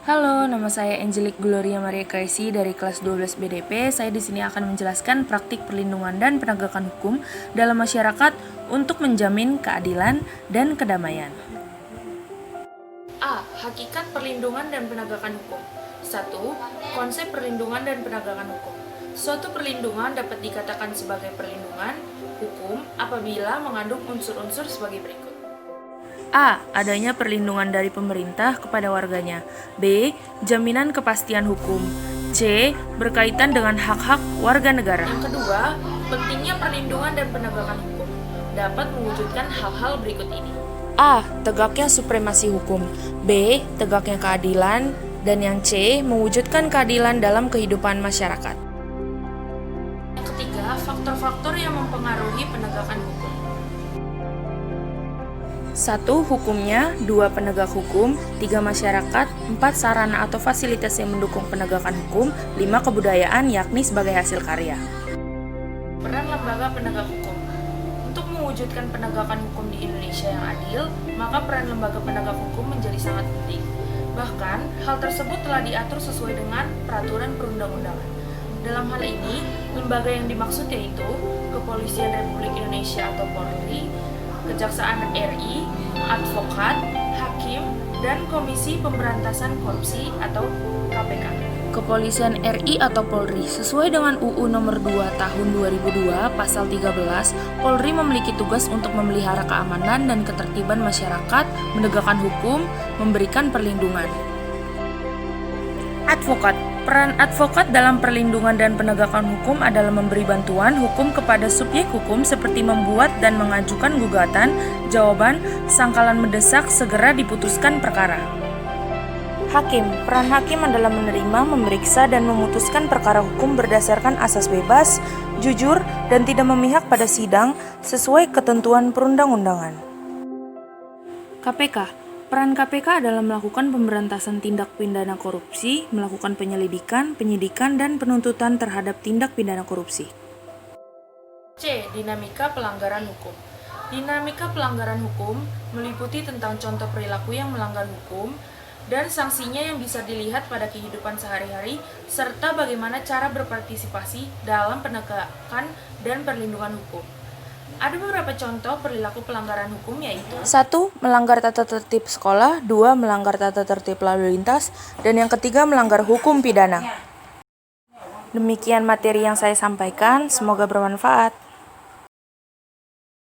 Halo, nama saya Angelic Gloria Maria Kaisi dari kelas 12 BDP. Saya di sini akan menjelaskan praktik perlindungan dan penegakan hukum dalam masyarakat untuk menjamin keadilan dan kedamaian. A. Hakikat perlindungan dan penegakan hukum. 1. Konsep perlindungan dan penegakan hukum. Suatu perlindungan dapat dikatakan sebagai perlindungan hukum apabila mengandung unsur-unsur sebagai berikut. A. Adanya perlindungan dari pemerintah kepada warganya. B. Jaminan kepastian hukum. C. Berkaitan dengan hak-hak warga negara. Yang kedua, pentingnya perlindungan dan penegakan hukum dapat mewujudkan hal-hal berikut ini. A. Tegaknya supremasi hukum. B. Tegaknya keadilan. Dan yang C. Mewujudkan keadilan dalam kehidupan masyarakat. Yang ketiga, faktor-faktor yang mempengaruhi penegakan hukum. 1. Hukumnya, 2. Penegak hukum, 3. Masyarakat, 4. Sarana atau fasilitas yang mendukung penegakan hukum, 5. Kebudayaan yakni sebagai hasil karya. Peran lembaga penegak hukum. Untuk mewujudkan penegakan hukum di Indonesia yang adil, maka peran lembaga penegak hukum menjadi sangat penting. Bahkan, hal tersebut telah diatur sesuai dengan peraturan perundang-undangan. Dalam hal ini, lembaga yang dimaksud yaitu Kepolisian Republik Indonesia atau Polri, Kejaksaan RI, advokat, hakim, dan Komisi Pemberantasan Korupsi atau KPK. Kepolisian RI atau Polri sesuai dengan UU Nomor 2 Tahun 2002 Pasal 13, Polri memiliki tugas untuk memelihara keamanan dan ketertiban masyarakat, menegakkan hukum, memberikan perlindungan. Advokat. Peran advokat dalam perlindungan dan penegakan hukum adalah memberi bantuan hukum kepada subjek hukum seperti membuat dan mengajukan gugatan, jawaban, sangkalan mendesak segera diputuskan perkara. Hakim. Peran hakim adalah menerima, memeriksa, dan memutuskan perkara hukum berdasarkan asas bebas, jujur, dan tidak memihak pada sidang sesuai ketentuan perundang-undangan. KPK. Peran KPK adalah melakukan pemberantasan tindak pidana korupsi, melakukan penyelidikan, penyidikan, dan penuntutan terhadap tindak pidana korupsi. C. Dinamika pelanggaran hukum. Dinamika pelanggaran hukum meliputi tentang contoh perilaku yang melanggar hukum dan sanksinya yang bisa dilihat pada kehidupan sehari-hari, serta bagaimana cara berpartisipasi dalam penegakan dan perlindungan hukum. Ada beberapa contoh perilaku pelanggaran hukum yaitu 1. Melanggar tata tertib sekolah, 2. Melanggar tata tertib lalu lintas, dan yang ketiga melanggar hukum pidana. Demikian materi yang saya sampaikan, semoga bermanfaat.